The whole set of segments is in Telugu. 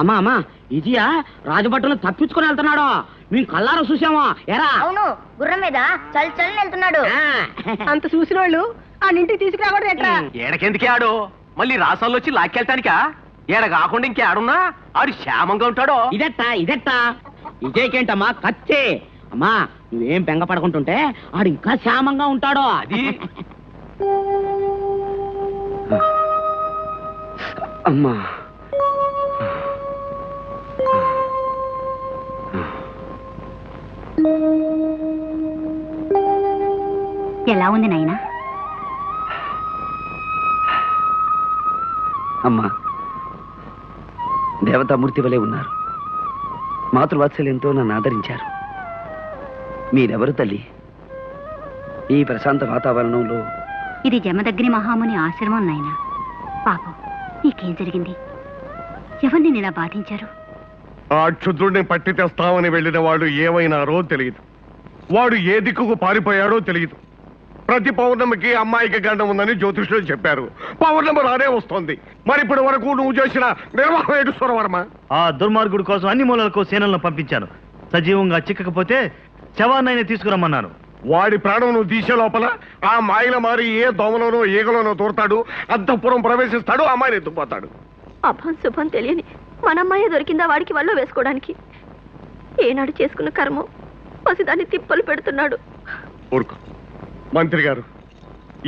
అమ్మా అమ్మా ఇదియా రాజభట్టులు తప్పించుకొని వెళ్తున్నాడు. మేము కళ్ళారా చూసామా ఎరా? అవును, గుర్రం మీద చల్ చల్ వెళ్తున్నాడు. అంత చూసిన వాళ్ళు ఆ ఇంటికి తీసుకురాకూడదు ఎట్లా? ఏడకెందుకే ఆడు మళ్ళీ రాసాల్లో వచ్చి లాక్కెళ్తానికా? ఏడ కాకుండా ఇంకే ఆడున్నా ఆడు క్షేమంగా ఉంటాడో. ఇదెట్టా విజయ్కేంటమ్మా కత్తే. అమ్మా నువ్వేం బెంగ పడకుంటుంటే ఆడు ఇంకా క్షేమంగా ఉంటాడో. అది అమ్మా ఎలా ఉంది నాయనా? అమ్మా దేవతామూర్తి వలె ఉన్నారు. మాతృవాత్సల్యంతో నన్ను ఆదరించారు. మీరెవరు తల్లి? ఈ ప్రశాంత వాతావరణంలో ఇది జమదగ్ని మహాముని ఆశ్రమం నాయనా. పాపం నీకేం జరిగింది? ఎవరిని ఇలా బాధించారు? ఆ క్షుద్రుడిని పట్టి తెస్తామని వెళ్ళిన వాడు ఏమైనారో తెలియదు. వాడు ఏ దిక్కుకు పారిపోయాడో తెలియదు. ప్రతి పౌర్ణమికి అమ్మాయికి గండం ఉందని జ్యోతిష్యులు చెప్పారు. పౌర్ణమి రానే వస్తోంది. మరి ఇప్పటి వరకు నువ్వు చేసిన నిర్వాహం ఏంటి సురవర్మ? ఆ దుర్మార్గుడి కోసం అన్ని మూలలకు సేనలను పంపించాను. సజీవంగా చిక్కకపోతే శవాన్నైనా తీసుకురమ్మన్నాను. వాడి ప్రాణం నువ్వు తీసే లోపల ఆ మాయల మారి ఏ దోమలోనో ఈగలోనో తోడతాడు, అంతఃపురం ప్రవేశిస్తాడు, అమ్మాయిని ఎత్తుకుపోతాడు. అభం శుభం తెలియని మనమ్మాయే దొరికిందా వాడికి వల్ల వేసుకోవడానికి? ఏనాడు చేసుకున్న కర్మం పసిదాన్ని తిప్పలు పెడుతున్నాడు. ఊరుకో మంత్రి గారు,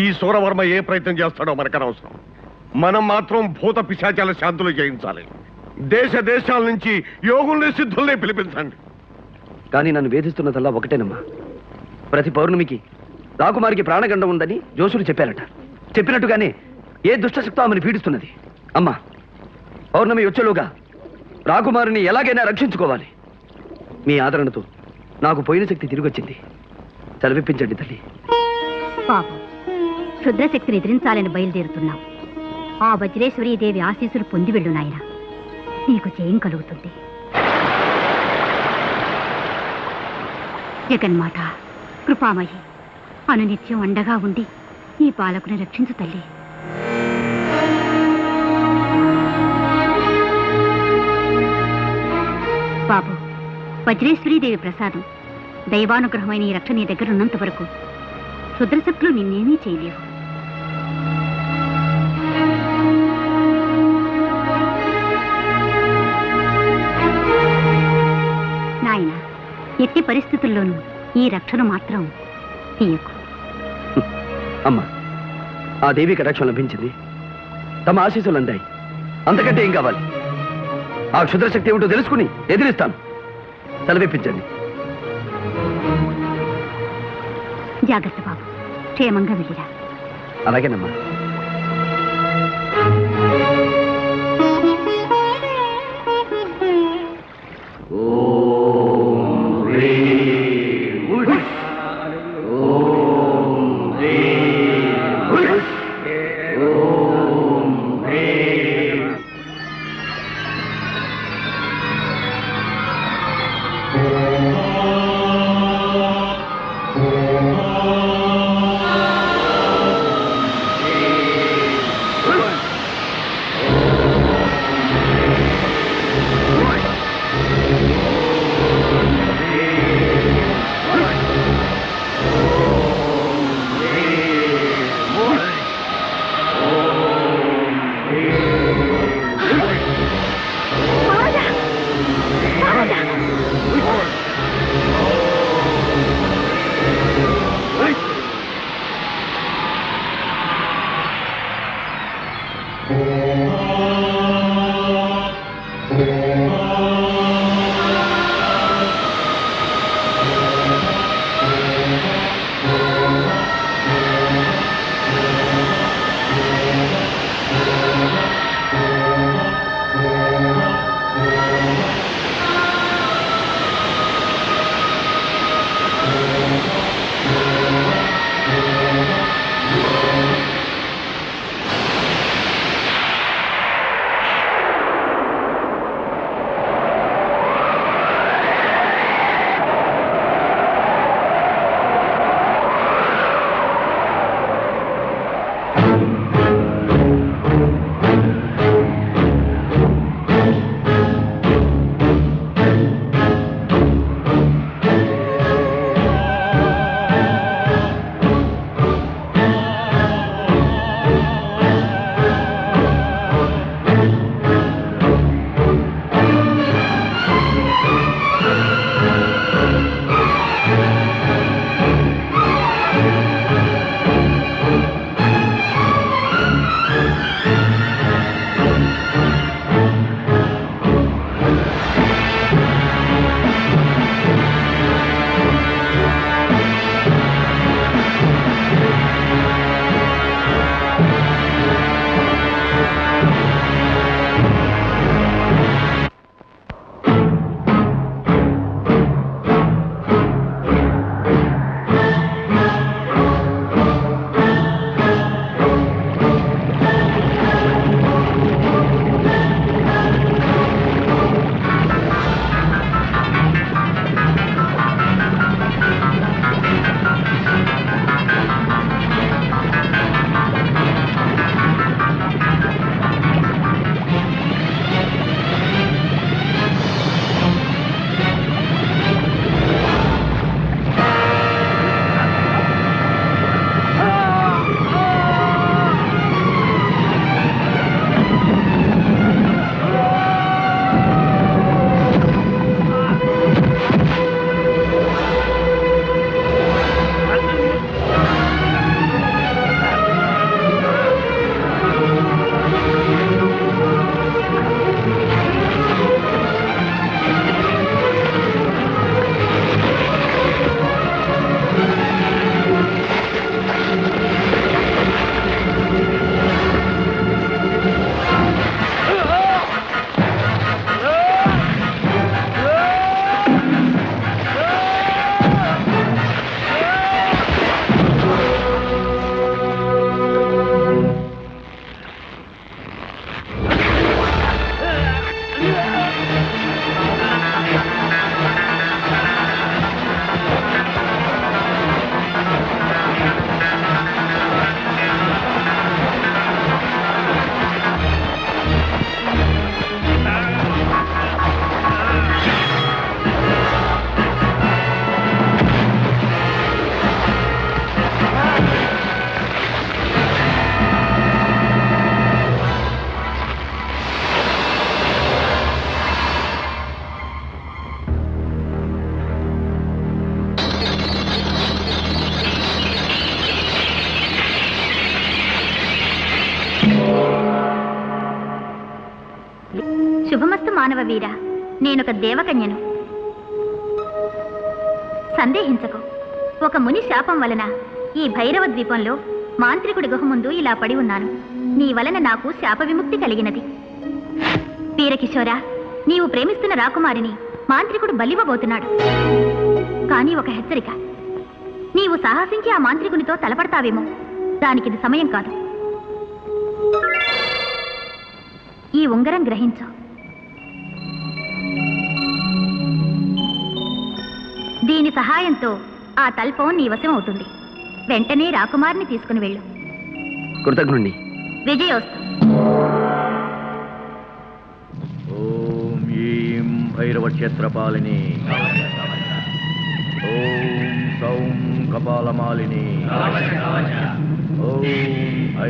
ఈ సూరవర్మ ఏ ప్రయత్నం చేస్తాడో మనకనవసరం. మనం మాత్రం భూత పిశాచాల శాంతులు చేయించాలి. దేశ దేశాల నుంచి యోగుల్ని సిద్ధుల్ని పిలిపించండి. కానీ నన్ను వేధిస్తున్నదల్లా ఒకటేనమ్మా. ప్రతి పౌర్ణమికి రాకుమారికి ప్రాణగండం ఉందని జోషులు చెప్పారట. చెప్పినట్టుగానే ఏ దుష్టశక్తో ఆమెను పీడిస్తున్నది. అమ్మా పౌర్ణమి వచ్చేలోగా రాకుమారిని ఎలాగైనా రక్షించుకోవాలి. మీ ఆదరణతో నాకు పోయిన శక్తి తిరిగొచ్చింది. చదివిపించండి తల్లి. పాపం క్షుద్రశక్తిని ఎదిరించాలని బయలుదేరుతున్నాం. ఆ వజ్రేశ్వరీదేవి ఆశీస్సులు పొంది వెళ్ళు నాయన, నీకు జయం కలుగుతుంది. జగన్మాత కృపామయి అనునిత్యం అండగా ఉండి ఈ పాలకుని రక్షించు తల్లి. బాబు, వజ్రేశ్వరీదేవి ప్రసాదం దైవానుగ్రహమైన ఈ రక్షణ నీ దగ్గర ఉన్నంత వరకు క్షుద్రశక్తులు నిన్నేమీ చేయలేవు. నాయన, ఎట్టి పరిస్థితుల్లోనూ ఈ రక్షణ మాత్రం తీయకు. అమ్మా ఆ దేవి కటాక్షం లభించింది. తమ ఆశీస్సులు అందాయి. అంతకంటే ఏం కావాలి? ఆ క్షుద్రశక్తి ఏమిటో తెలుసుకుని ఎదిరిస్తాను. సెలవిప్పించండి. జాగ్రత్త బాబు, క్షేమంగా వెళ్ళిరా. అలాగేనమ్మా. మానవ వీర, నేనొక దేవకన్యను. సందేహించకు. ఒక ముని శాపం వలన ఈ భైరవ ద్వీపంలో మాంత్రికుడి గుహ ముందు ఇలా పడి ఉన్నాను. నీ వలన నాకు శాప విముక్తి కలిగినది. వీరకిశోరా, నీవు ప్రేమిస్తున్న రాకుమారిని మాంత్రికుడు బలివ్వబోతున్నాడు. కానీ ఒక హెచ్చరిక, నీవు సాహసించి ఆ మాంత్రికునితో తలపడతావేమో. దానికిది సమయం కాదు. ఈ ఉంగరం గ్రహించు. దీని సహాయంతో ఆ తల్పం నీ వశం అవుతుంది. వెంటనే రాకుమారిని తీసుకుని వెళ్ళు. కృతజ్ఞుణ్ణి. విజయోస్తు. ఓం ఈం భైరవ క్షేత్రపాలిని, ఓం సౌం కపాలమాలిని, ఓం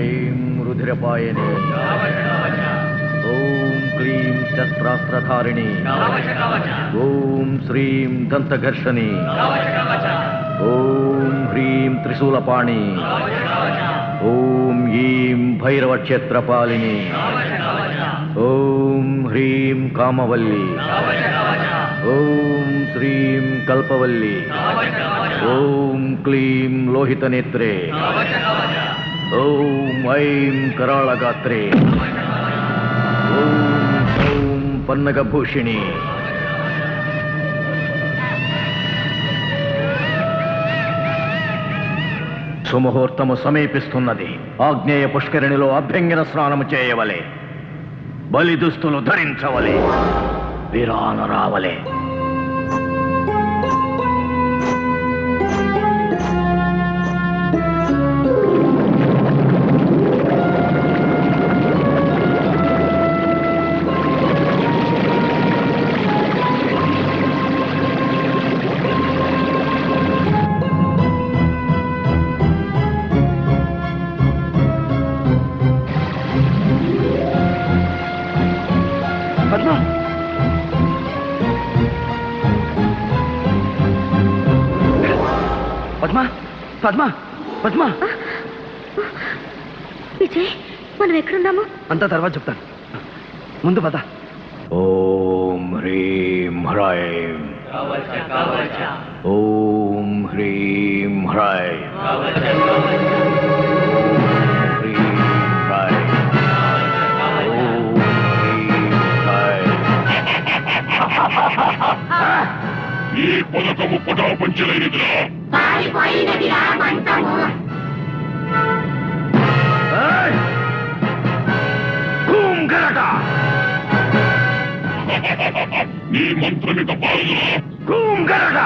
ఐం రుధిరపాయని, ఓం క్లీం శస్త్రాస్త్రధారిణి, ఓం శ్రీం దంతఘర్షణి, ఓం హ్రీం త్రిశూలపాణి, ఓం ఈం భైరవ క్షేత్రపాలిని, ఓం హ్రీం కామవల్లి, ఓం శ్రీం కల్పవల్లి, ఓం క్లీం లోహితనేత్రే, ఓం ఐం కరాళగాత్రే, ఓం సౌం పన్నగభూషిణి. సుముహూర్తము సమీపిస్తున్నది. ఆగ్నేయ పుష్కరిణిలో అభ్యంగన స్నానము చేయవలే. బలి దుస్తులు ధరించవలే. విరాన రావలే. పద్మ పద్మ పద్మ, విజయ్, మనం ఎక్కడున్నాము? అంతా తర్వాత చెప్తాను. ముందు పద. ఓం హ్రీం హ్రైం, ఓం హ్రీం హ్రైం, హ్రీం హ్రైం, ఓం హ్రీం హ్రైం. ఈ పథకము పటాపంచలైనదిరా. ఏయ్! కూం గరట! నీ మంత్రమిక పారుదురా. కూం గరట!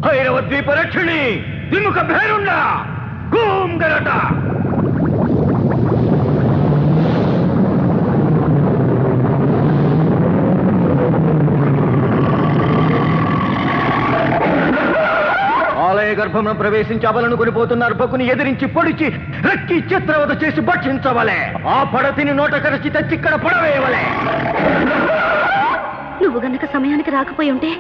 భైరవ ద్వీప రక్షిణి విముఖ భేరుండ కూం గరట! ఆలయ గర్భమును ప్రవేశించి అబలను కొనిపోతున్న అర్భకుని ఎదిరించి పొడిచి రెక్కి చిత్రవద చేసి భక్షించవలే. ఆ పడతిని నోట కరచి తెచ్చిక్కడ పడవేయవలే. నువ్వు గనక సమయానికి రాకపోయి ఉంటే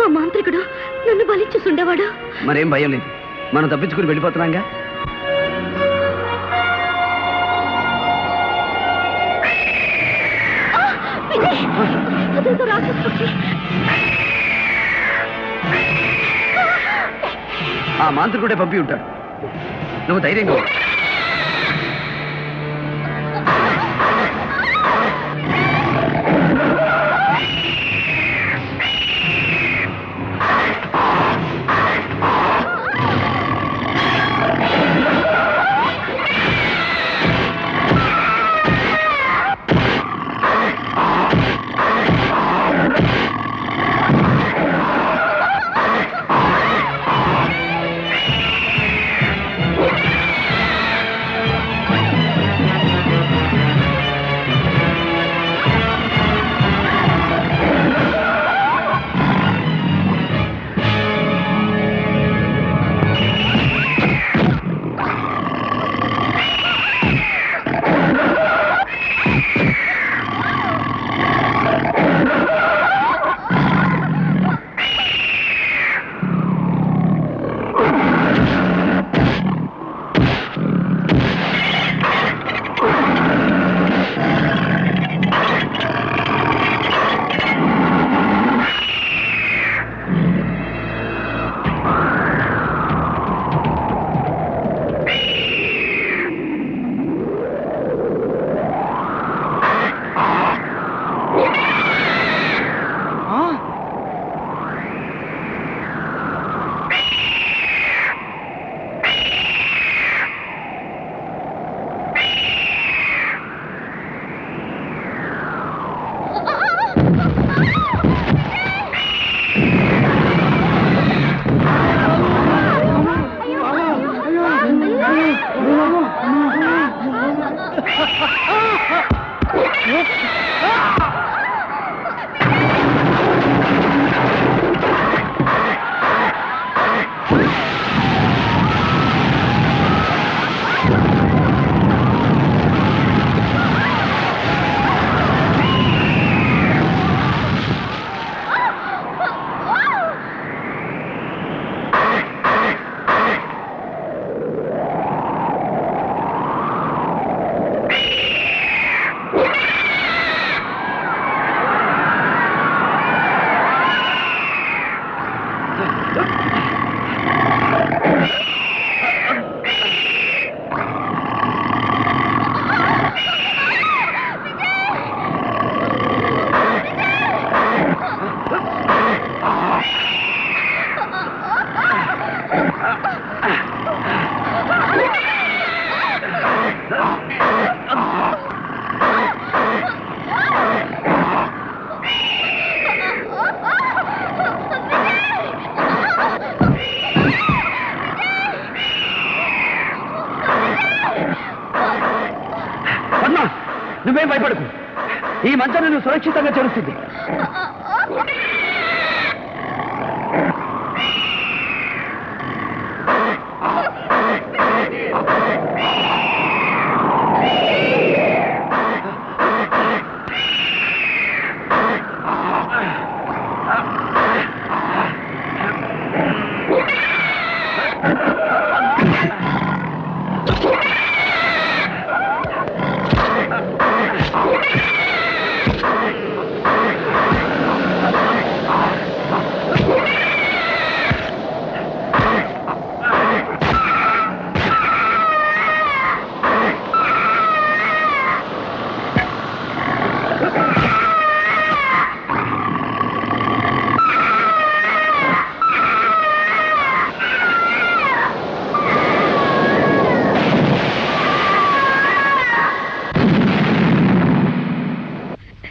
ఆ మాంత్రికుడు నన్ను బలిచ్చుసుండేవాడు. మరేం భయం లేదు, మనం తప్పించుకుని వెళ్ళిపోతున్నాంగా. అదేదో రాక్షస పక్షి. ఆ మాంత్రికుడే పంపి ఉంటాడు. నువ్వు ధైర్యంగా ఉండు. నువ్వేం భయపడకు ఈ మంచాన్ని నువ్వు సురక్షితంగా చేరుస్తుంది